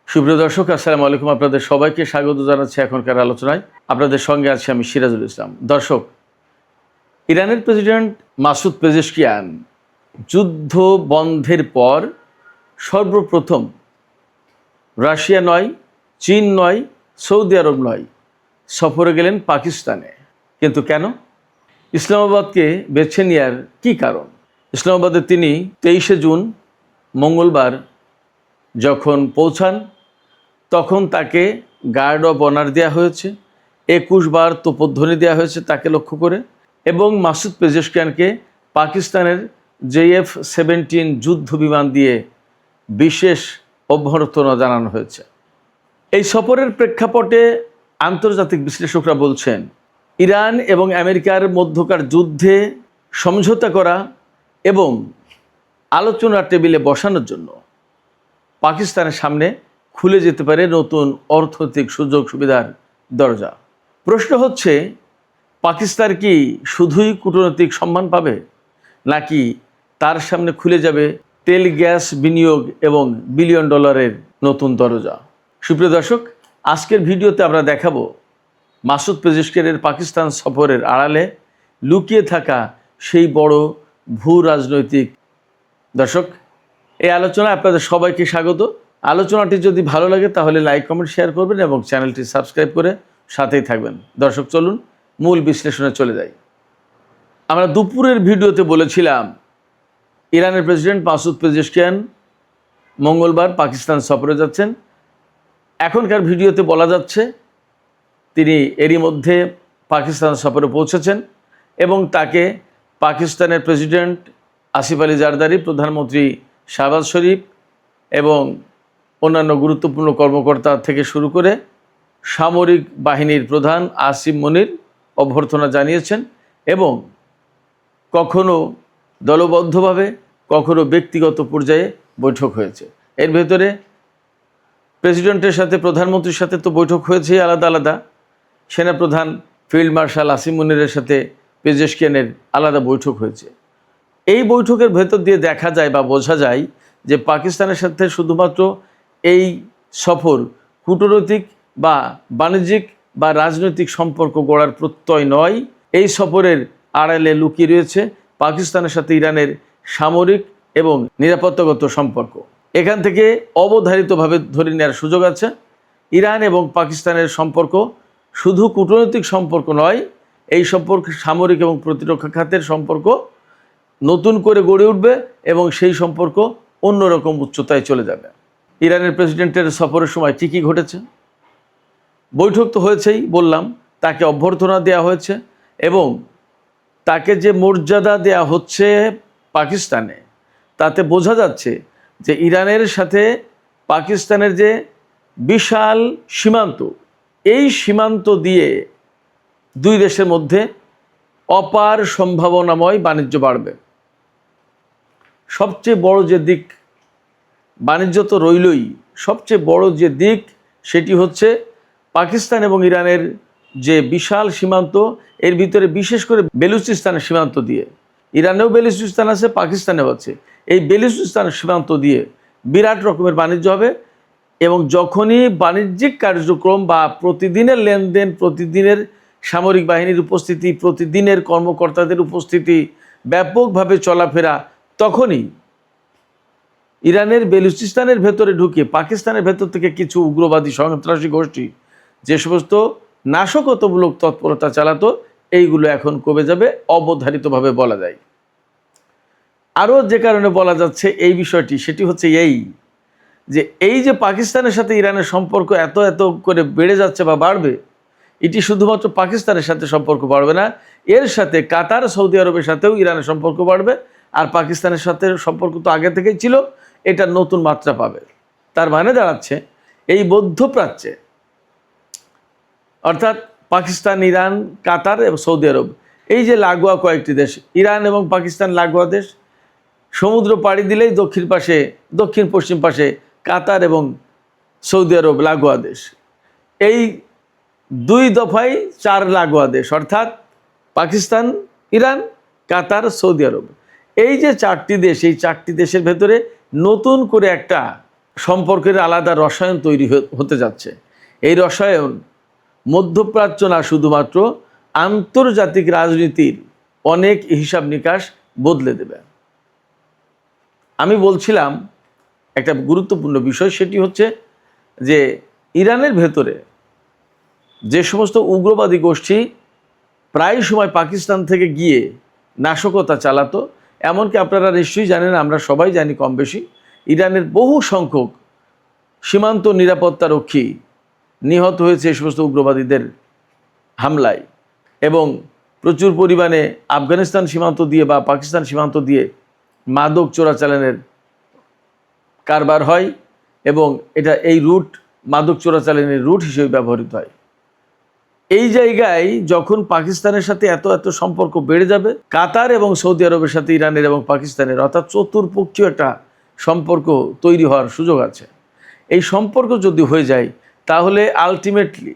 সুপ্রিয় দর্শক, আসসালামু আলাইকুম। আপনাদের সবাইকে স্বাগত জানাচ্ছি এখনকার আলোচনায়। আপনাদের সঙ্গে আছি আমি সিরাজুল ইসলাম। দর্শক, ইরানের প্রেসিডেন্ট মাসুদ পেজেশকিয়ান যুদ্ধ বন্ধের পর সর্বপ্রথম রাশিয়া নয়, চীন নয়, সৌদি আরব নয়, সফরে গেলেন পাকিস্তানে। কিন্তু কেন? ইসলামাবাদকে বেছে নেওয়ার কী কারণ? ইসলামাবাদে তিনি 23শে জুন মঙ্গলবার যখন পৌঁছান, তখন তাকে গার্ড অব অনার দেওয়া হয়েছে, 21 বার তোপধ্বনি দেওয়া হয়েছে তাকে লক্ষ্য করে, এবং মাসুদ পেজেশকিয়ানকে পাকিস্তানের JF-17 যুদ্ধ বিমান দিয়ে বিশেষ অভ্যর্থনা জানানো হয়েছে। এই সফরের প্রেক্ষাপটে আন্তর্জাতিক বিশ্লেষকরা বলছেন, ইরান এবং আমেরিকার মধ্যকার যুদ্ধে সমঝোতা করা এবং আলোচনার টেবিলে বসানোর জন্য পাকিস্তানের সামনে খুলে যেতে পারে নতুন অর্থনৈতিক সুযোগ সুবিধার দরজা। প্রশ্ন হচ্ছে, পাকিস্তান কি শুধুই কূটনৈতিক সম্মান পাবে, নাকি তার সামনে খুলে যাবে তেল গ্যাস বিনিয়োগ এবং বিলিয়ন ডলারের নতুন দরজা? সুপ্রিয় দর্শক, আজকের ভিডিওতে আমরা দেখাবো মাসুদ পেজেশকিয়ানের পাকিস্তান সফরের আড়ালে লুকিয়ে থাকা সেই বড় ভূ রাজনৈতিক। দর্শক, এই আলোচনায় আপনাদের সবাইকে স্বাগত। আলোচনাটি যদি ভালো লাগে তাহলে লাইক, কমেন্ট, শেয়ার করবেন এবং চ্যানেলটি সাবস্ক্রাইব করে সাথেই থাকবেন। দর্শক, চলুন মূল বিশ্লেষণে চলে যাই। আমরা দুপুরের ভিডিওতে বলেছিলাম, ইরানের প্রেসিডেন্ট মাসুদ পেজেশকিয়ান মঙ্গলবার পাকিস্তান সফরে যাচ্ছেন। এখনকার ভিডিওতে বলা যাচ্ছে তিনি এরই মধ্যে পাকিস্তান সফরে পৌঁছেছেন এবং তাকে পাকিস্তানের প্রেসিডেন্ট আসিফ আলী জারদারি, প্রধানমন্ত্রী শাহবাজ শরীফ এবং অন্যান্য গুরুত্বপূর্ণ কর্মকর্তা থেকে শুরু করে সামরিক বাহিনীর প্রধান আসিম মনির অভ্যর্থনা জানিয়েছেন এবং কখনো দলবদ্ধভাবে, কখনো ব্যক্তিগত পর্যায়ে বৈঠক হয়েছে। এর ভেতরে প্রেসিডেন্টের সাথে, প্রধানমন্ত্রীর সাথে তো বৈঠক হয়েছেই আলাদা আলাদা, সেনাপ্রধান ফিল্ড মার্শাল আসিম মনিরের সাথে পেজেশকিয়ানের আলাদা বৈঠক হয়েছে। এই বৈঠকের ভেতর দিয়ে দেখা যায় বা বোঝা যায় যে পাকিস্তানের সাথে শুধুমাত্র এই সফর কূটনৈতিক বা বাণিজ্যিক বা রাজনৈতিক সম্পর্ক গড়ার প্রত্যয় নয়। এই সফরের আড়ালে লুকিয়ে রয়েছে পাকিস্তানের সাথে ইরানের সামরিক এবং নিরাপত্তাগত সম্পর্ক। এখান থেকে অবধারিতভাবে ধরে নেওয়ার সুযোগ আছে, ইরান এবং পাকিস্তানের সম্পর্ক শুধু কূটনৈতিক সম্পর্ক নয়, এই সম্পর্ক সামরিক এবং প্রতিরক্ষা খাতের সম্পর্ক নতুন করে গড়ে উঠবে এবং সেই সম্পর্ক অন্যরকম উচ্চতায় চলে যাবে। ইরানের প্রেসিডেন্টের সফরের সময় কী কী ঘটেছে? বৈঠক তো হয়েছেই বললাম, তাকে অভ্যর্থনা দেওয়া হয়েছে এবং তাকে যে মর্যাদা দেওয়া হচ্ছে পাকিস্তানে, তাতে বোঝা যাচ্ছে যে ইরানের সাথে পাকিস্তানের যে বিশাল সীমান্ত, এই সীমান্ত দিয়ে দুই দেশের মধ্যে অপার সম্ভাবনাময় বাণিজ্য বাড়বে। সবচেয়ে বড় যে দিক, বাণিজ্য তো রইলই, সবচেয়ে বড় যে দিক সেটি হচ্ছে পাকিস্তান এবং ইরানের যে বিশাল সীমান্ত, এর ভিতরে বিশেষ করে বেলুচিস্তানের সীমান্ত দিয়ে, ইরানেও বেলুচিস্তান আছে, পাকিস্তানেও আছে, এই বেলুচিস্তানের সীমান্ত দিয়ে বিরাট রকমের বাণিজ্য হবে এবং যখনই বাণিজ্যিক কার্যক্রম বা প্রতিদিনের লেনদেন, প্রতিদিনের সামরিক বাহিনীর উপস্থিতি, প্রতিদিনের কর্মকর্তাদের উপস্থিতি, ব্যাপকভাবে চলাফেরা, তখনই ইরানের বেলুচিস্তানের ভেতরে ঢুকে পাকিস্তানের ভেতর থেকে কিছু উগ্রবাদী সন্ত্রাসী গোষ্ঠী যে সমস্ত নাশকতামূলক তৎপরতা চালাতো, এইগুলো এখন কমে যাবে অবধারিতভাবে বলা যায়। আরও যে কারণে বলা যাচ্ছে এই বিষয়টি, সেটি হচ্ছে এই যে পাকিস্তানের সাথে ইরানের সম্পর্ক এত এত করে বেড়ে যাচ্ছে বা বাড়বে, এটি শুধুমাত্র পাকিস্তানের সাথে সম্পর্ক বাড়বে না, এর সাথে কাতার, সৌদি আরবের সাথেও ইরানের সম্পর্ক বাড়বে। আর পাকিস্তানের সাথে সম্পর্ক তো আগে থেকেই ছিল, এটা নতুন মাত্রা পাবে। তার মানে দাঁড়াচ্ছে এই মধ্যপ্রাচ্যে, অর্থাৎ পাকিস্তান, ইরান, কাতার এবং সৌদি আরব, এই যে লাগোয়া কয়েকটি দেশ, ইরান এবং পাকিস্তান লাগোয়া দেশ, সমুদ্র পাড়ি দিলেই দক্ষিণ পশ্চিম পাশে কাতার এবং সৌদি আরব লাগোয়া দেশ, এই দুই দফায় 4 লাগোয়া দেশ, অর্থাৎ পাকিস্তান, ইরান, কাতার, সৌদি আরব, এই যে 4টি দেশ, এই 4টি দেশের ভেতরে নতুন করে একটা সম্পর্কের আলাদা রসায়ন তৈরি হতে যাচ্ছে। এই রসায়ন মধ্যপ্রাচ্য না, শুধুমাত্র আন্তর্জাতিক রাজনীতির অনেক হিসাব নিকাশ বদলে দেবে। আমি বলছিলাম একটা গুরুত্বপূর্ণ বিষয়, সেটি হচ্ছে যে ইরানের ভেতরে যে সমস্ত উগ্রবাদী গোষ্ঠী প্রায় সময় পাকিস্তান থেকে গিয়ে নাশকতা চালাতো, এমনকি আপনারা নিশ্চয়ই জানেন, আমরা সবাই জানি কম বেশি, ইরানের বহু সংখ্যক সীমান্ত নিরাপত্তা রক্ষী নিহত হয়েছে এই সমস্ত উগ্রবাদীদের হামলায়, এবং প্রচুর পরিমাণে আফগানিস্তান সীমান্ত দিয়ে বা পাকিস্তান সীমান্ত দিয়ে মাদক চোরাচালানের কারবার হয়, এবং এই রুট মাদক চোরাচালানের রুট হিসেবে ব্যবহৃত হয়। এই জায়গায় যখন পাকিস্তানের সাথে এত এত সম্পর্ক বেড়ে যাবে, কাতার এবং সৌদি আরবের সাথে ইরানের এবং পাকিস্তানের, অর্থাৎ চতুর্পক্ষীয় একটা সম্পর্ক তৈরি হওয়ার সুযোগ আছে। এই সম্পর্ক যদি হয়ে যায় তাহলে আলটিমেটলি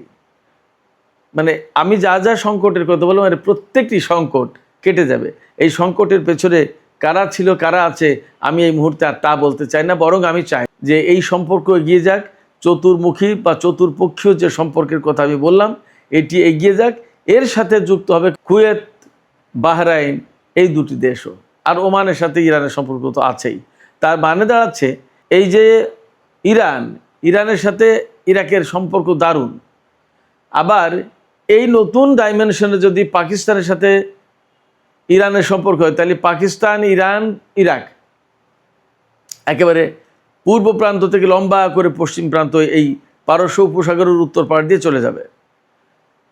মানে আমি যা যা সংকটের কথা বললাম, মানে প্রত্যেকটি সংকট কেটে যাবে। এই সংকটের পেছনে কারা ছিল কারা আছে আমি এই মুহূর্তে আর তা বলতে চাই না, বরং আমি চাই যে এই সম্পর্ক এগিয়ে যাক, চতুর্মুখী বা চতুর্পক্ষীয় যে সম্পর্কের কথা আমি বললাম এটি এগিয়ে যাক। এর সাথে যুক্ত হবে কুয়েত, বাহরাইন, এই দুটি দেশও, আর ওমানের সাথে ইরানের সম্পর্ক তো আছেই। তার মানে দাঁড়াচ্ছে এই যে ইরানের সাথে ইরাকের সম্পর্ক দারুণ, আবার এই নতুন ডাইমেনশনে যদি পাকিস্তানের সাথে ইরানের সম্পর্ক হয়, তাহলে পাকিস্তান, ইরান, ইরাক একেবারে পূর্ব প্রান্ত থেকে লম্বা করে পশ্চিম প্রান্ত এই পারস্য উপসাগরের উত্তর পাড় দিয়ে চলে যাবে।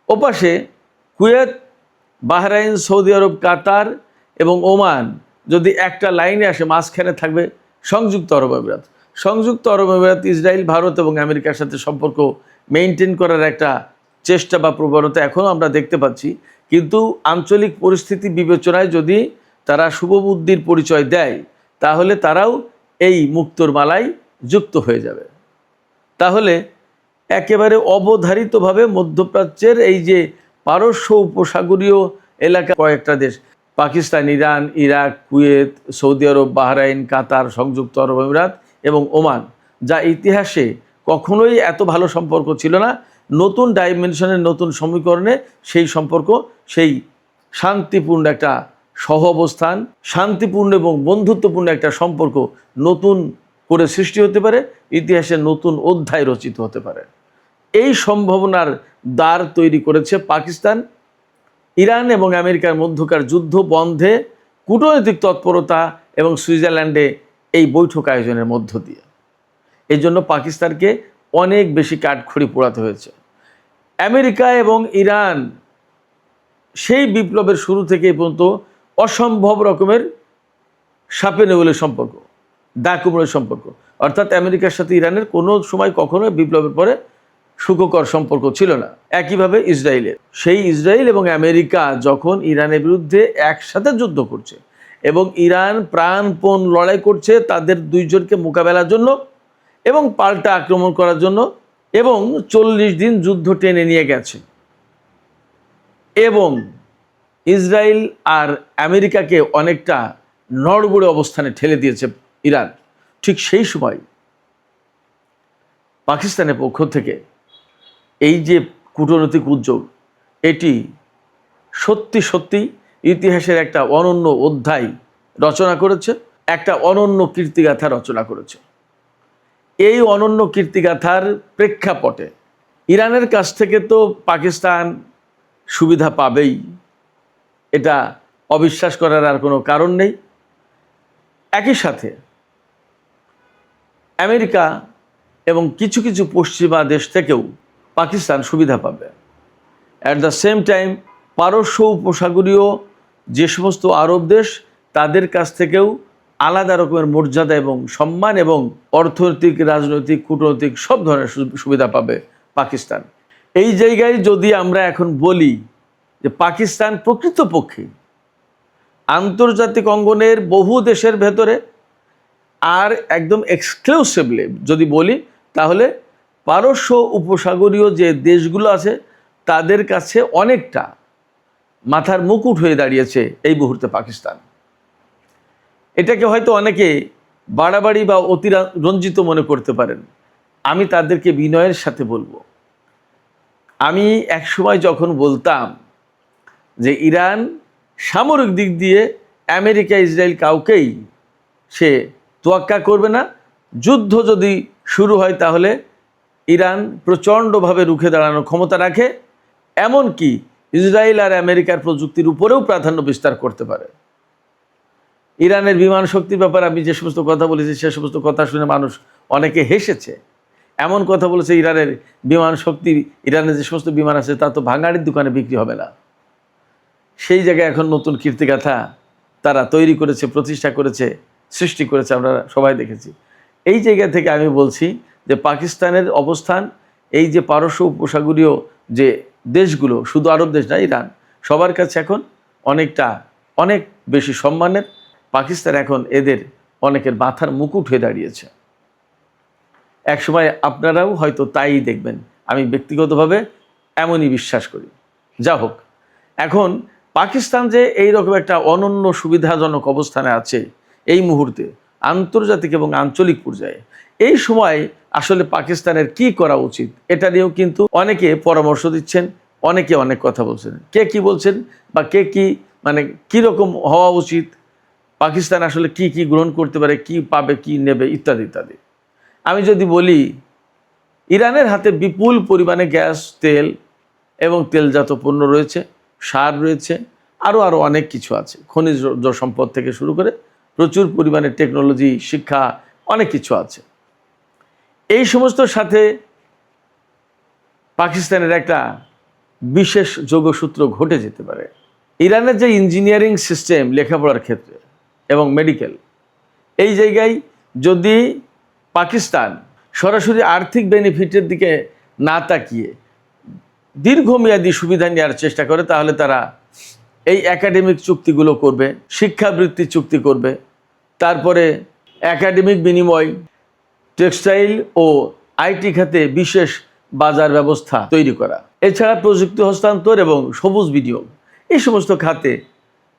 ওপাশে কুয়েত, বাহরাইন, সৌদি আরব, কাতার এবং ওমান যদি একটা লাইনে আসে, মাঝখানে থাকবে সংযুক্ত আরব আমিরাত। সংযুক্ত আরব আমিরাত, ইসরায়েল, ভারত এবং আমেরিকার সাথে সম্পর্ক মেনটেন করার একটা চেষ্টা বা প্রবণতা এখনও আমরা দেখতে পাচ্ছি, কিন্তু আঞ্চলিক পরিস্থিতি বিবেচনায় যদি তারা শুভবুদ্ধির পরিচয় দেয় তাহলে তারাও এই মুক্তোর মালায় যুক্ত হয়ে যাবে। তাহলে একেবারে অবধারিতভাবে মধ্যপ্রাচ্যের এই যে পারস্য উপসাগরীয় এলাকা কয়েকটা দেশ, পাকিস্তান, ইরান, ইরাক, কুয়েত, সৌদি আরব, বাহরাইন, কাতার, সংযুক্ত আরব আমিরাত এবং ওমান, যা ইতিহাসে কখনোই এত ভালো সম্পর্ক ছিল না, নতুন ডাইমেনশনের নতুন সমীকরণে সেই সম্পর্ক, সেই শান্তিপূর্ণ একটা সহ অবস্থান, শান্তিপূর্ণ এবং বন্ধুত্বপূর্ণ একটা সম্পর্ক নতুন করে সৃষ্টি হতে পারে, ইতিহাসের নতুন অধ্যায় রচিত হতে পারে। এই সম্ভাবনার দ্বার তৈরি করেছে পাকিস্তান। ইরান এবং আমেরিকার মধ্যকার যুদ্ধ বন্ধে কূটনৈতিক তৎপরতা এবং সুইজারল্যান্ডে এই বৈঠক আয়োজনের মধ্য দিয়ে। এই জন্য পাকিস্তানকে অনেক বেশি কাঠখড়ি পোড়াতে হয়েছে। আমেরিকা এবং ইরান সেই বিপ্লবের শুরু থেকে পর্যন্ত অসম্ভব রকমের সাপে নেউলের সম্পর্ক, দাকুমড়ের সম্পর্ক, অর্থাৎ আমেরিকার সাথে ইরানের কোনো সময় কখনো বিপ্লবের পরে সুখকর সম্পর্ক ছিল না। একইভাবে ইসরায়েলের, সেই ইসরায়েল এবং আমেরিকা যখন ইরানের বিরুদ্ধে একসাথে যুদ্ধ করছে এবং ইরান প্রাণপণ লড়াই করছে তাদের দুইজনকে মোকাবেলার জন্য এবং পাল্টা আক্রমণ করার জন্য, এবং 40 দিন যুদ্ধ টেনে নিয়ে গেছে, এবং ইসরায়েল আর আমেরিকাকে অনেকটা নড়বড়ে অবস্থানে ঠেলে দিয়েছে ইরান। ঠিক সেই সময় পাকিস্তানের পক্ষ থেকে এই যে কূটনৈতিক উদ্যোগ, এটি সত্যি সত্যি ইতিহাসের একটা অনন্য অধ্যায় রচনা করেছে, একটা অনন্য কীর্তিগাথা রচনা করেছে। এই অনন্য কীর্তিগাথার প্রেক্ষাপটে ইরানের কাছ থেকে তো পাকিস্তান সুবিধা পাবেই, এটা অবিশ্বাস করার আর কোনো কারণ নেই। একই সাথে আমেরিকা এবং কিছু কিছু পশ্চিমা দেশ থেকেও পাকিস্তান সুবিধা পাবে। অ্যাট দ্য সেম টাইম পারস্য উপসাগরীয় যে সমস্ত আরব দেশ, তাদের কাছ থেকেও আলাদা রকমের মর্যাদা এবং সম্মান এবং অর্থনৈতিক, রাজনৈতিক, কূটনৈতিক সব ধরনের সুবিধা পাবে পাকিস্তান। এই জায়গায় যদি আমরা এখন বলি যে পাকিস্তান প্রকৃতপক্ষে আন্তর্জাতিক অঙ্গনের বহু দেশের ভেতরে আর একদম এক্সক্লুসিভলি যদি বলি, তাহলে পারস্য উপসাগরীয় যে দেশগুলো আছে তাদের কাছে অনেকটা মাথার মুকুট হয়ে দাঁড়িয়েছে এই মুহূর্তে পাকিস্তান। এটাকে হয়তো অনেকে বাড়াবাড়ি বা অতিরঞ্জিত মনে করতে পারেন, আমি তাদেরকে বিনয়ের সাথে বলবো, আমি একসময় যখন বলতাম যে ইরান সামরিক দিক দিয়ে আমেরিকা ইসরায়েল কাউকেই সে তোয়াক্কা করবে না, যুদ্ধ যদি শুরু হয় তাহলে ইরান প্রচণ্ডভাবে রুখে দাঁড়ানোর ক্ষমতা রাখে, এমনকি ইসরায়েল আর আমেরিকার প্রযুক্তির উপরেও প্রাধান্য বিস্তার করতে পারে। ইরানের বিমান শক্তির ব্যাপারে আমি যে সমস্ত কথা বলেছি সে সমস্ত কথা শুনে মানুষ অনেকে হেসেছে। এমন কথা বলেছে ইরানের বিমান শক্তি, ইরানের যে সমস্ত বিমান আছে তা তো ভাঙাড়ির দোকানে বিক্রি হবে না। সেই জায়গায় এখন নতুন কীর্তিগাথা তারা তৈরি করেছে, প্রতিষ্ঠা করেছে, সৃষ্টি করেছে, আমরা সবাই দেখেছি। এই জায়গা থেকে আমি বলছি যে পাকিস্তানের অবস্থান, এই যে পারস্য উপসাগরীয় যে দেশগুলো, শুধু আরব দেশ না, ইরান সবার কাছে এখন অনেক বেশি সম্মানের। পাকিস্তান এখন এদের অনেকের মাথার মুকুট হয়ে দাঁড়িয়েছে। একসময় আপনারাও হয়তো তাই দেখবেন, আমি ব্যক্তিগতভাবে এমনই বিশ্বাস করি। যা হোক, এখন পাকিস্তান যে এইরকম একটা অনন্য সুবিধাজনক অবস্থানে আছে এই মুহূর্তে আন্তর্জাতিক এবং আঞ্চলিক পর্যায়ে, এই সময় আসলে পাকিস্তানের কি করা উচিত এটা নিয়েও কিন্তু অনেকে পরামর্শ দিচ্ছেন, অনেকে অনেক কথা বলছেন। কে কি বলছেন বা কে কি কীরকম হওয়া উচিত, পাকিস্তান আসলে কি কি গ্রহণ করতে পারে, কি পাবে, কি নেবে, ইত্যাদি ইত্যাদি। আমি যদি বলি, ইরানের হাতে বিপুল পরিমাণে গ্যাস, তেল এবং তেলজাত পণ্য রয়েছে, সার রয়েছে, আরও অনেক কিছু আছে, খনিজ সম্পদ থেকে শুরু করে প্রচুর পরিমাণে টেকনোলজি, শিক্ষা, অনেক কিছু আছে। এই সমস্তর সাথে পাকিস্তানের একটা বিশেষ যোগসূত্র ঘটে যেতে পারে। ইরানের যে ইঞ্জিনিয়ারিং সিস্টেম লেখাপড়ার ক্ষেত্রে এবং মেডিকেল, এই জায়গায় যদি পাকিস্তান সরাসরি আর্থিক বেনিফিটের দিকে না তাকিয়ে দীর্ঘমেয়াদী সুবিধা নেওয়ার চেষ্টা করে, তাহলে তারা এই একাডেমিক চুক্তিগুলো করবে, শিক্ষাবৃত্তি চুক্তি করবে, তারপরে একাডেমিক বিনিময়, টেক্সটাইল ও আইটি খাতে বিশেষ বাজার ব্যবস্থা তৈরি করা, এছাড়া প্রযুক্তি হস্তান্তর এবং সবুজ বিনিয়োগ, এই সমস্ত খাতে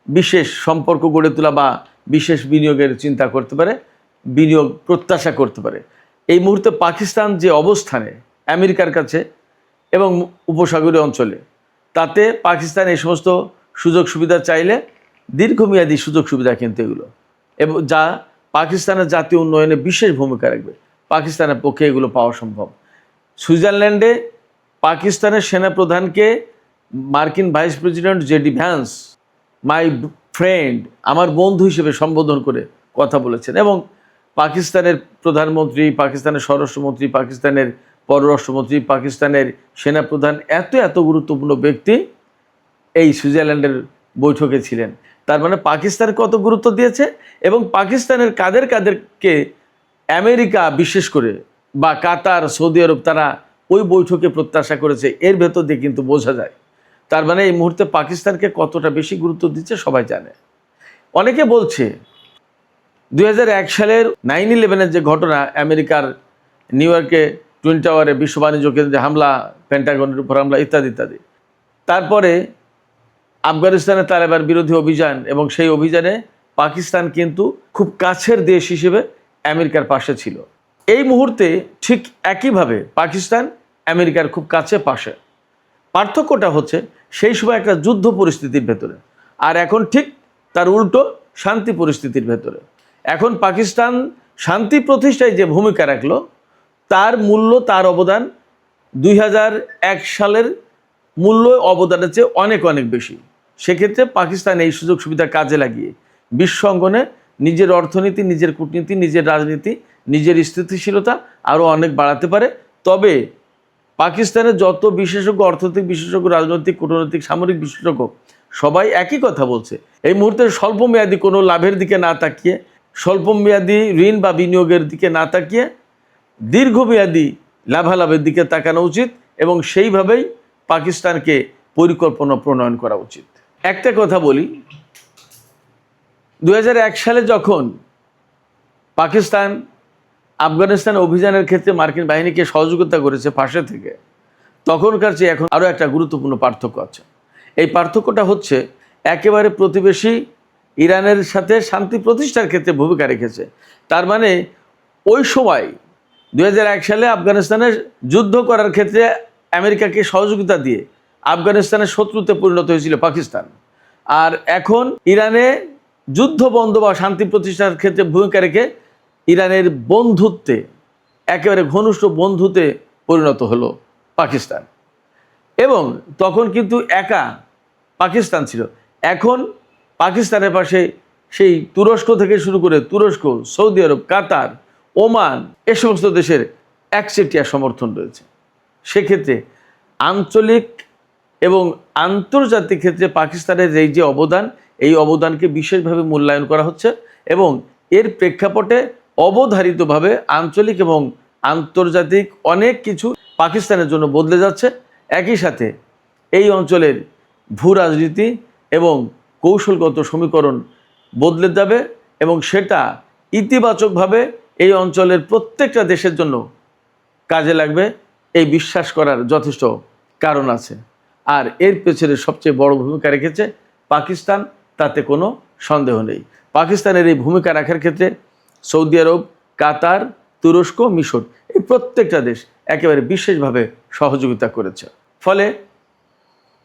বিশেষ সম্পর্ক গড়ে তোলা বা বিশেষ বিনিয়োগের চিন্তা করতে পারে, বিনিয়োগ প্রত্যাশা করতে পারে। এই মুহূর্তে পাকিস্তান যে অবস্থানে আমেরিকার কাছে এবং উপসাগরীয় অঞ্চলে, তাতে পাকিস্তান এই সমস্ত সুযোগ সুবিধা চাইলে দীর্ঘমেয়াদী সুযোগ সুবিধা কিন্তু এগুলো, এবং যা পাকিস্তানের জাতীয় উন্নয়নে বিশেষ ভূমিকা রাখবে, পাকিস্তানের পক্ষে এগুলো পাওয়া সম্ভব। সুইজারল্যান্ডে পাকিস্তানের সেনাপ্রধানকে মার্কিন vice president JD Vance my friend, আমার বন্ধু হিসেবে সম্বোধন করে কথা বলেছেন, এবং পাকিস্তানের প্রধানমন্ত্রী, পাকিস্তানের স্বরাষ্ট্রমন্ত্রী, পাকিস্তানের পররাষ্ট্রমন্ত্রী, পাকিস্তানের সেনাপ্রধান, এত গুরুত্বপূর্ণ ব্যক্তি এই সুইজারল্যান্ডের বৈঠকে ছিলেন। তার মানে পাকিস্তান কত গুরুত্ব দিয়েছে, এবং পাকিস্তানের কাদেরকে আমেরিকা বিশেষ করে বা কাতার, সৌদি আরব, তারা ওই বৈঠকে প্রত্যাশা করেছে, এর ভেতর দিয়ে কিন্তু বোঝা যায়। তার মানে এই মুহূর্তে পাকিস্তানকে কতটা বেশি গুরুত্ব দিচ্ছে সবাই জানে। অনেকে বলছে 2001 সালের 9/11-এর যে ঘটনা, আমেরিকার নিউ ইয়র্কে টুইন টাওয়ারে বিশ্ব বাণিজ্য কেন্দ্রে হামলা, পেন্টাগনের উপর হামলা, ইত্যাদি ইত্যাদি, তারপরে আফগানিস্তানে তালেবান বিরোধী অভিযান, এবং সেই অভিযানে পাকিস্তান কিন্তু খুব কাছের দেশ হিসেবে আমেরিকার পাশে ছিল। এই মুহূর্তে ঠিক একইভাবে পাকিস্তান আমেরিকার খুব কাছে পাশে। পার্থক্যটা হচ্ছে সেই সময় একটা যুদ্ধ পরিস্থিতির ভেতরে, আর এখন ঠিক তার উল্টো শান্তি পরিস্থিতির ভেতরে। এখন পাকিস্তান শান্তি প্রতিষ্ঠায় যে ভূমিকা রাখলো, তার মূল্য, তার অবদান 2001 সালের মূল্য অবদানের চেয়ে অনেক বেশি। সেক্ষেত্রে পাকিস্তান এই সুযোগ সুবিধা কাজে লাগিয়ে বিশ্ব অঙ্গনে নিজের অর্থনীতি, নিজের কূটনীতি, নিজের রাজনীতি, নিজের স্থিতিশীলতা আরও অনেক বাড়াতে পারে। তবে পাকিস্তানের যত বিশেষজ্ঞ, অর্থনৈতিক বিশেষজ্ঞ, রাজনৈতিক, কূটনৈতিক, সামরিক বিশেষজ্ঞ, সবাই একই কথা বলছে, এই মুহূর্তে স্বল্পমেয়াদী কোনো লাভের দিকে না তাকিয়ে, স্বল্পমেয়াদী ঋণ বা বিনিয়োগের দিকে না তাকিয়ে দীর্ঘমেয়াদী লাভালাভের দিকে তাকানো উচিত, এবং সেইভাবেই পাকিস্তানকে পরিকল্পনা প্রণয়ন করা উচিত। একটা কথা বলি, 2001 সালে যখন পাকিস্তান আফগানিস্তান অভিযানের ক্ষেত্রে মার্কিন বাহিনীকে সহযোগিতা করেছে পাশে থেকে, তখনকার চেয়ে এখন আরও একটা গুরুত্বপূর্ণ পার্থক্য আছে। এই পার্থক্যটা হচ্ছে, একেবারে প্রতিবেশী ইরানের সাথে শান্তি প্রতিষ্ঠার ক্ষেত্রে ভূমিকা রেখেছে। তার মানে ওই সময় 2001 সালে আফগানিস্তানের যুদ্ধ করার ক্ষেত্রে আমেরিকাকে সহযোগিতা দিয়ে আফগানিস্তানের শত্রুতে পরিণত হয়েছিল পাকিস্তান। আর এখন ইরানে যুদ্ধ বন্ধ বা শান্তি প্রতিষ্ঠার ক্ষেত্রে ভূমিকা রেখে ইরানের বন্ধুত্বে, একেবারে ঘনিষ্ঠ বন্ধুতে পরিণত হলো পাকিস্তান। এবং তখন কিন্তু একা পাকিস্তান ছিল। এখন পাকিস্তানের পাশে সেই তুরস্ক থেকে শুরু করে তুরস্ক, সৌদি আরব, কাতার, ওমান, এ সমস্ত দেশের একচেটিয়া সমর্থন রয়েছে। সেক্ষেত্রে আঞ্চলিক এবং আন্তর্জাতিক ক্ষেত্রে পাকিস্তানের এই যে অবদান, এই অবদানকে বিশেষভাবে মূল্যায়ন করা হচ্ছে এবং এর প্রেক্ষাপটে অবধারিতভাবে আঞ্চলিক এবং আন্তর্জাতিক অনেক কিছু পাকিস্তানের জন্য বদলে যাচ্ছে। একই সাথে এই অঞ্চলের ভূ রাজনীতি এবং কৌশলগত সমীকরণ বদলে যাবে এবং সেটা ইতিবাচকভাবে এই অঞ্চলের প্রত্যেকটা দেশের জন্য কাজে লাগবে, এই বিশ্বাস করার যথেষ্ট কারণ আছে। আর এর পেছনে সবচেয়ে বড় ভূমিকা রেখেছে পাকিস্তান, তাতে কোনো সন্দেহ নেই। পাকিস্তানের এই ভূমিকা রাখার ক্ষেত্রে সৌদি আরব, কাতার, তুরস্ক, মিশর, এই প্রত্যেকটা দেশ একেবারে বিশেষভাবে সহযোগিতা করেছে। ফলে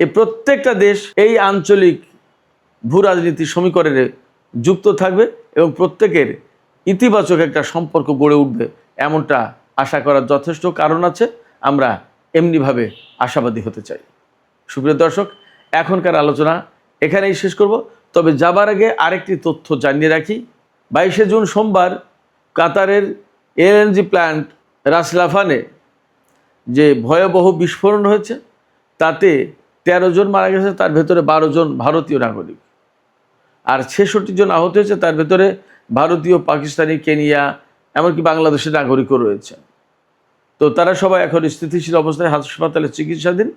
এই প্রত্যেকটা দেশ এই আঞ্চলিক ভূ রাজনীতির সমীকরণে যুক্ত থাকবে এবং প্রত্যেকের ইতিবাচক একটা সম্পর্ক গড়ে উঠবে, এমনটা আশা করার যথেষ্ট কারণ আছে। আমরা এমনিভাবে আশাবাদী হতে চাই। সুপ্রিয় দর্শক, এখনকার আলোচনা এখানেই শেষ করব। তবে যাবার আগে আরেকটি তথ্য জানিয়ে রাখি। 22শে জুন সোমবার কাতারের এলএনজি প্ল্যান্ট রাস লাফানে যে ভয়াবহ বিস্ফোরণ হয়েছে, তাতে 13 জন মারা গেছে, তার ভেতরে 12 জন ভারতীয় নাগরিক, আর 66 জন আহত হয়েছে, তার ভেতরে ভারতীয়, পাকিস্তানি, কেনিয়া, এমনকি বাংলাদেশের নাগরিকও রয়েছে। তো তারা সবাই এখন স্থিতিশীল অবস্থায় হাসপাতালে চিকিৎসাধীন।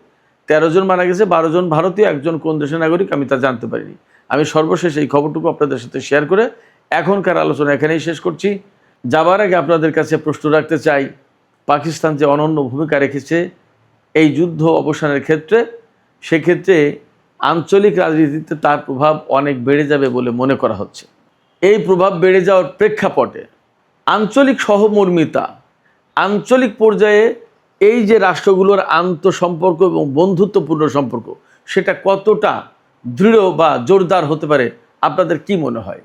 13 জন মারা গেছে, 12 জন ভারতীয়, একজন কোন দেশের নাগরিক আমি তা জানতে পারিনি। আমি সর্বশেষ এই খবরটুকু আপনাদের সাথে শেয়ার করে এখনকার আলোচনা এখানেই শেষ করছি। যাবার আগে আপনাদের কাছে প্রশ্ন রাখতে চাই, পাকিস্তান যে অনন্য ভূমিকা রেখেছে এই যুদ্ধ অবসানের ক্ষেত্রে, সেক্ষেত্রে আঞ্চলিক রাজনীতিতে তার প্রভাব অনেক বেড়ে যাবে বলে মনে করা হচ্ছে। এই প্রভাব বেড়ে যাওয়ার প্রেক্ষাপটে আঞ্চলিক সহমর্মিতা, আঞ্চলিক পর্যায়ে এই যে রাষ্ট্রগুলোর আন্তঃসম্পর্ক এবং বন্ধুত্বপূর্ণ সম্পর্ক, সেটা কতটা দৃঢ় বা জোরদার হতে পারে, আপনাদের কি মনে হয়?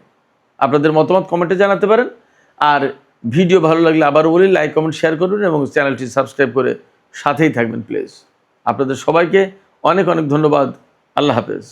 আপনাদের মতামত কমেন্টে জানাতে পারেন। আর ভিডিও ভালো লাগলে আবারও বলি, লাইক, কমেন্ট, শেয়ার করুন এবং চ্যানেলটি সাবস্ক্রাইব করে সাথেই থাকবেন প্লিজ। আপনাদের সবাইকে অনেক অনেক ধন্যবাদ। আল্লাহ হাফেজ।